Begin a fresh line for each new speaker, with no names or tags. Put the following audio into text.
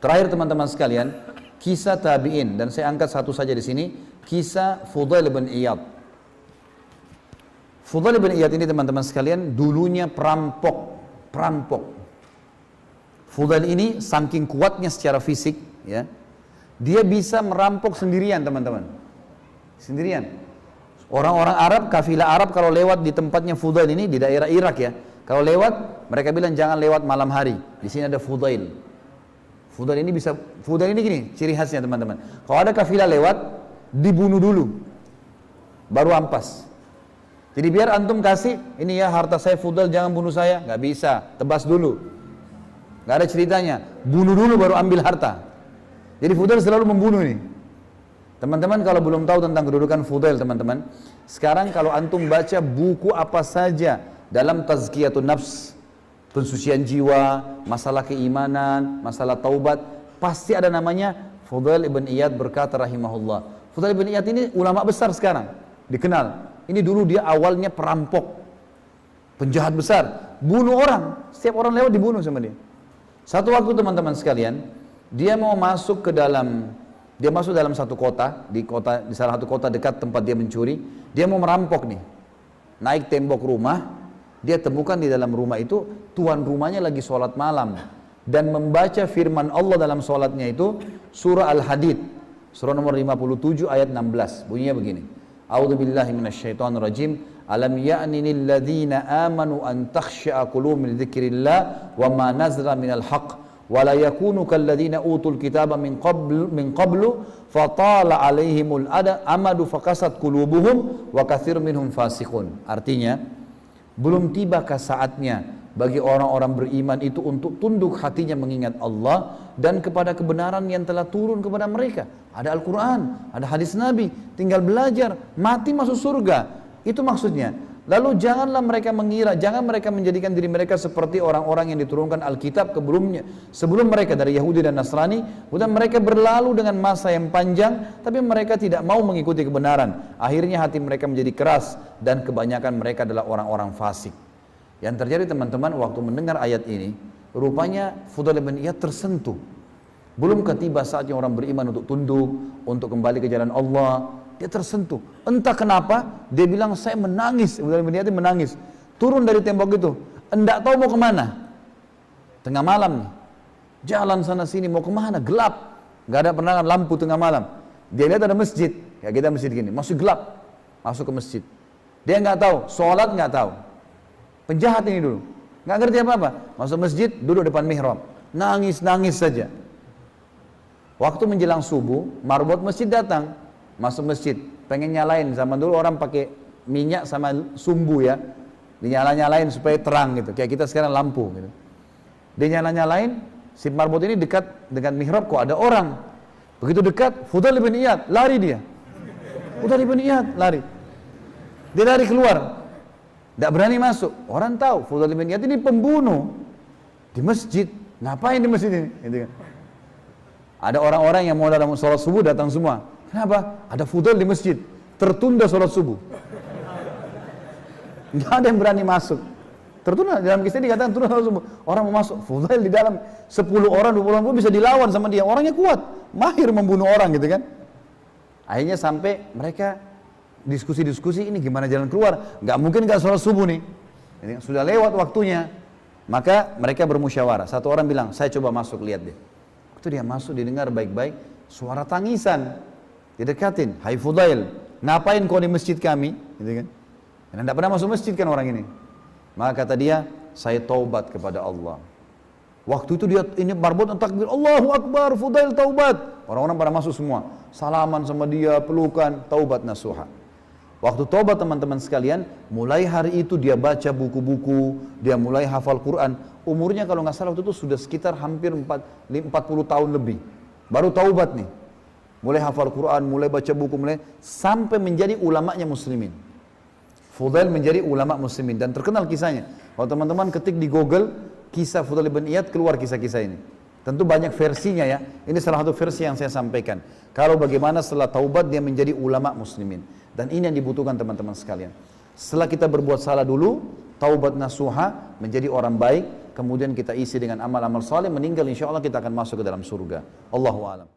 Terakhir teman-teman sekalian, kisah tabi'in, dan saya angkat satu saja di sini, kisah Fudail bin Iyad. Fudail bin Iyad ini teman-teman sekalian dulunya perampok. Fudail ini saking kuatnya secara fisik, ya, dia bisa merampok sendirian teman-teman, sendirian. Orang-orang Arab, kafilah Arab kalau lewat di tempatnya Fudail ini di daerah Irak ya, kalau lewat mereka bilang jangan lewat malam hari. Di sini ada Fudail. Fudail ini gini, ciri khasnya teman-teman. Kalau ada kafilah lewat, dibunuh dulu, baru ampas. Jadi biar antum kasih, ini ya harta saya Fudail, jangan bunuh saya, nggak bisa, tebas dulu. Nggak ada ceritanya, bunuh dulu baru ambil harta. Jadi Fudail selalu membunuh ini. Teman-teman kalau belum tahu tentang kedudukan Fudail teman-teman, sekarang kalau antum baca buku apa saja dalam tazkiyatun nafs, pensucian jiwa, masalah keimanan, masalah taubat, pasti ada namanya Fudail ibn Iyad berkata rahimahullah. Fudail ibn Iyad ini ulama besar sekarang, dikenal. Ini dulu dia awalnya perampok, penjahat besar, bunuh orang, setiap orang lewat dibunuh sama dia. Satu waktu teman-teman sekalian, dia mau masuk ke dalam, dia masuk dalam satu kota, di salah satu kota dekat tempat dia mencuri, dia mau merampok nih, naik tembok rumah. Dia temukan di dalam rumah itu tuan rumahnya lagi sholat malam dan membaca firman Allah dalam sholatnya itu surah Al-Hadid, surah nomor 57 ayat 16. Bunyinya begini. A'udzubillahi minasyaitonirrajim. Alam ya'ni lil ladzina amanu an takhsha'a qulubuhum li dzikrillah wa ma nazala minal haqq wa la yakunu kal ladzina utul kitaba min qablu fatala 'alaihimul amadu faqasat qulubuhum wa katsirun minhum fasiqun. Artinya, belum tibakah saatnya bagi orang-orang beriman itu untuk tunduk hatinya mengingat Allah dan kepada kebenaran yang telah turun kepada mereka. Ada Al-Quran, ada hadis Nabi, tinggal belajar, mati masuk surga. Itu maksudnya. Lalu janganlah mereka mengira, jangan mereka menjadikan diri mereka seperti orang-orang yang diturunkan Alkitab sebelum mereka dari Yahudi dan Nasrani, kemudian mereka berlalu dengan masa yang panjang, tapi mereka tidak mau mengikuti kebenaran. Akhirnya hati mereka menjadi keras dan kebanyakan mereka adalah orang-orang fasik. Yang terjadi teman-teman waktu mendengar ayat ini, rupanya Fudail bin Iyad tersentuh. Belum tiba saatnya orang beriman untuk tunduk, untuk kembali ke jalan Allah. Dia tersentuh. Entah kenapa, dia bilang saya menangis. Fudail bin Iyad menangis. Turun dari tembok itu. Enggak tahu mau kemana. Tengah malam nih. Jalan sana sini mau kemana? Gelap. Gak ada penerangan lampu tengah malam. Dia lihat ada masjid. Kayak kita masjid gini. Masuk gelap. Masuk ke masjid. Dia nggak tahu. Sholat nggak tahu. Penjahat ini dulu. Nggak ngerti apa-apa. Masuk masjid, duduk depan mihrab. Nangis saja. Waktu menjelang subuh, marbot masjid datang. Masuk masjid, pengen nyalain. Zaman dulu orang pakai minyak sama sumbu ya, dinyala-nyalain supaya terang gitu, kayak kita sekarang lampu gitu. Dia nyala-nyalain, si marbot ini dekat dengan mihrab, kok ada orang. Begitu dekat, Fudail bin Iyad, lari dia. Fudail bin Iyad, lari. Dia lari keluar, tidak berani masuk. Orang tahu, Fudail bin Iyad ini pembunuh. Di masjid, ngapain di masjid ini? Gitu kan. Ada orang-orang yang mau dalam sholat subuh datang semua. Kenapa? Ada Fudail di masjid, tertunda sholat subuh. Nggak ada yang berani masuk. Tertunda, dalam kisah dikatakan tertunda sholat subuh. Orang mau masuk, Fudail di dalam 10 orang, 20 orang pun bisa dilawan sama dia. Orangnya kuat, mahir membunuh orang gitu kan. Akhirnya sampai mereka diskusi-diskusi, ini gimana jalan keluar. Nggak mungkin nggak sholat subuh nih. Ini sudah lewat waktunya. Maka mereka bermusyawarah. Satu orang bilang, saya coba masuk, lihat deh. Waktu dia masuk, didengar baik-baik, suara tangisan. Didekatin, hai Fudail, ngapain kau di masjid kami? Gitu kan? Karena tidak pernah masuk masjid kan orang ini. Maka kata dia, saya taubat kepada Allah. Waktu itu dia ini marbot takbir, Allahu Akbar, Fudail taubat. Orang-orang pada masuk semua, salaman sama dia, pelukan, taubat nasuha. Waktu taubat teman-teman sekalian, mulai hari itu dia baca buku-buku, dia mulai hafal Quran. Umurnya kalau nggak salah waktu itu sudah sekitar hampir 40 tahun lebih. Baru taubat nih. Mulai hafal Quran, mulai baca buku, mulai sampai menjadi ulamanya muslimin. Fudail menjadi ulama muslimin dan terkenal kisahnya. Kalau teman-teman ketik di Google kisah Fudail bin Iyad, keluar kisah-kisah ini. Tentu banyak versinya ya. Ini salah satu versi yang saya sampaikan. Kalau bagaimana setelah taubat dia menjadi ulama muslimin. Dan ini yang dibutuhkan teman-teman sekalian. Setelah kita berbuat salah dulu, taubat nasuha, menjadi orang baik, kemudian kita isi dengan amal-amal saleh, meninggal insya Allah kita akan masuk ke dalam surga. Allahu a'lam.